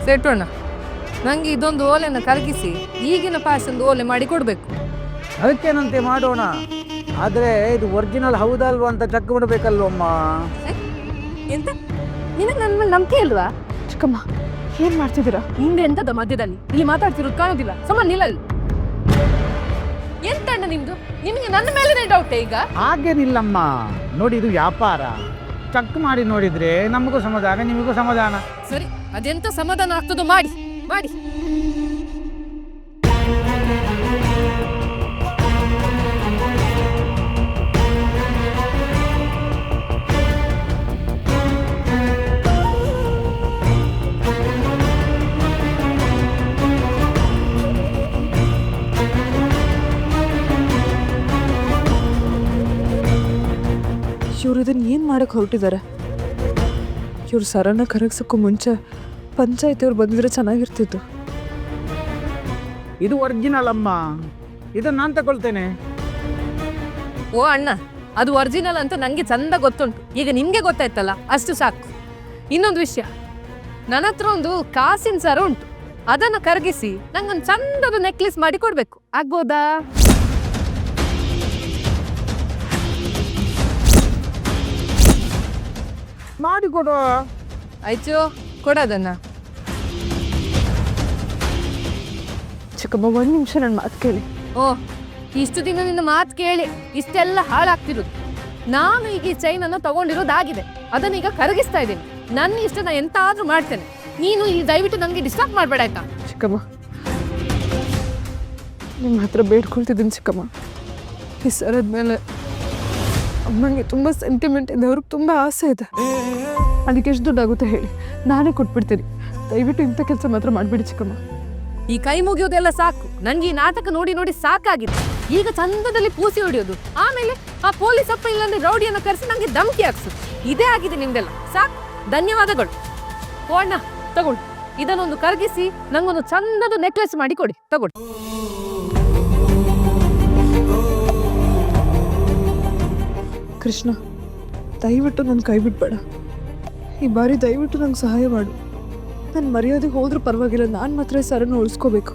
ಸೆಟ್ಟೋಣ. ನಂಗೆ ಇದೊಂದು ಓಲೆನ ಕರಗಿಸಿ ಈಗಿನ ಫ್ಯಾಷನ್ ಓಲೆ ಮಾಡಿ ಕೊಡ್ಬೇಕು. ಅದಕ್ಕೇನಂತೆ ಮಾಡೋಣ. ಆದರೆ ಇದು ಒರಿಜಿನಲ್ ಹೌದಲ್ವಾ ಅಂತ ಚೆಕ್ ಮಾಡಬೇಕಲ್ವಮ್ಮ. ಎಂತ ನಿನಗೆ ನನ್ನ ಮೇಲೆ ನಂಬಿಕೆ ಇಲ್ವಾ? ಚಿಕ್ಕಮ್ಮ ಏನ್ ಮಾಡ್ತಿದ್ದೀರಾ? ಹಿಂದೆ ಎಂತದ ಮಧ್ಯದಲ್ಲಿ ಇಲ್ಲಿ ಮಾತಾಡ್ತಿರೋದು ಕಾಣೋದಿಲ್ಲ. ಸುಮ್ಮನೆ ನಿಲ್ಲಲ್ಲಿ. ಎಂತಣ್ಣ ನಿಮ್ದು? ನಿಮಗೆ ನನ್ನ ಮೇಲೇನೆ ಡೌಟ್ ಈಗ? ಹಾಗೇನಿಲ್ಲಮ್ಮ, ನೋಡಿ ಇದು ವ್ಯಾಪಾರ. ಚೆಕ್ ಮಾಡಿ ನೋಡಿದ್ರೆ ನಮಗೂ ಸಮಾಧಾನ, ನಿಮಗೂ ಸಮಾಧಾನ. ಸರಿ, ಅದೆಂತ ಸಮಾಧಾನ ಆಗ್ತದೋ ಮಾಡಿ ಮಾಡಿ. ಇವ್ರು ಇದನ್ನ ಏನು ಮಾಡಕ್ಕೆ ಹೊರಟಿದ್ದಾರೆ? ಇವ್ರು ಸರನ್ನ ಕರಗಿಸೋಕ್ಕೂ ಮುಂಚೆ ಪಂಚಾಯತಿಯವ್ರು ಬಂದಿದ್ರೆ ಚೆನ್ನಾಗಿರ್ತಿತ್ತು. ಇದು ಒರಿಜಿನಲ್ ಅಮ್ಮ, ಇದನ್ನ ನಾನು ತಗೊಳ್ತೇನೆ. ಓ ಅಣ್ಣ, ಅದು ಒರಿಜಿನಲ್ ಅಂತ ನಂಗೆ ಚಂದ ಗೊತ್ತುಂಟು. ಈಗ ನಿಮ್ಗೆ ಗೊತ್ತಾಯ್ತಲ್ಲ, ಅಷ್ಟು ಸಾಕು. ಇನ್ನೊಂದು ವಿಷಯ, ನನ್ನ ಹತ್ರ ಒಂದು ಕಾಸಿನ ಸರ ಉಂಟು. ಅದನ್ನ ಕರಗಿಸಿ ನಂಗೊಂದು ಚಂದದ ನೆಕ್ಲೆಸ್ ಮಾಡಿ ಕೊಡ್ಬೇಕು. ಆಗ್ಬೋದಾ? ಮಾಡಿಕೊಡು. ಆಯ್ತು, ಕೊಡೋದನ್ನ. ಚಿಕ್ಕಮ್ಮ ಒಂದು ನಿಮಿಷ ನನ್ನ ಮಾತು ಕೇಳಿ. ಓ, ಇಷ್ಟು ದಿನ ನಿನ್ನ ಮಾತು ಕೇಳಿ ಇಷ್ಟೆಲ್ಲ ಹಾಳಾಗ್ತಿರೋದು. ನಾನು ಈಗ ಈ ಚೈನನ್ನು ತಗೊಂಡಿರೋದಾಗಿದೆ. ಅದನ್ನೀಗ ಕರಗಿಸ್ತಾ ಇದ್ದೀನಿ. ನನ್ನ ಇಷ್ಟ ನಾನು ಎಂತಾದ್ರೂ ಮಾಡ್ತೇನೆ. ನೀನು ಈ ದಯವಿಟ್ಟು ನನಗೆ ಡಿಸ್ಟರ್ಬ್ ಮಾಡಬೇಡ ಆಯ್ತಾ? ಚಿಕ್ಕಮ್ಮ ನಿಮ್ಮ ಹತ್ರ ಬೇಡ್ಕೊಳ್ತಿದ್ದೀನಿ ಚಿಕ್ಕಮ್ಮ. ಈ ಸರದ ಮೇಲೆ ಅಮ್ಮಂಗೆ ತುಂಬ ಸೆಂಟಿಮೆಂಟ್ ಇದೆ, ಅವ್ರಿಗೆ ತುಂಬ ಆಸೆ ಇದೆ. ಅದಕ್ಕೆ ಎಷ್ಟು ದುಡ್ಡಾಗುತ್ತೆ ಹೇಳಿ, ನಾನೇ ಕೊಟ್ಬಿಡ್ತೀನಿ. ದಯವಿಟ್ಟು ಇಂಥ ಕೆಲಸ ಮಾತ್ರ ಮಾಡಿಬಿಡಿ ಚಿಕ್ಕಮ್ಮ. ಈ ಕೈ ಮುಗಿಯೋದೆಲ್ಲ ಸಾಕು. ನಂಗೆ ಈ ನಾಟಕ ನೋಡಿ ನೋಡಿ ಸಾಕಾಗಿದೆ. ಈಗ ಚಂದದಲ್ಲಿ ಪೂಸಿ ಹೊಡಿಯೋದು, ಆಮೇಲೆ ಆ ಪೊಲೀಸ್ ಅಪ್ಪ ಇಲ್ಲಾಂದ್ರೆ ರೌಡಿಯನ್ನು ಕರೆಸಿ ನಂಗೆ ಧಮಕಿ ಹಾಕ್ಸು. ಇದೇ ಆಗಿದೆ ನಿಮ್ದೆಲ್ಲ. ಸಾಕು, ಧನ್ಯವಾದಗಳು. ಓ ಅಣ್ಣ, ತಗೊಳ್ಳಿ. ಇದನ್ನೊಂದು ಕರಗಿಸಿ ನಂಗೊಂದು ಚಂದದ ನೆಕ್ಲೆಸ್ ಮಾಡಿ ಕೊಡಿ. ತಗೊಳ್ಳಿ. ಕೃಷ್ಣ, ದಯವಿಟ್ಟು ನನ್ನ ಕೈ ಬಿಟ್ಬೇಡ. ಈ ಬಾರಿ ದಯವಿಟ್ಟು ನಂಗೆ ಸಹಾಯ ಮಾಡು. ನನ್ನ ಮರ್ಯಾದೆ ಹೋದ್ರೂ ಪರವಾಗಿಲ್ಲ, ನಾನು ಮಾತ್ರ ಸರನ್ನು ಉಳಿಸ್ಕೋಬೇಕು.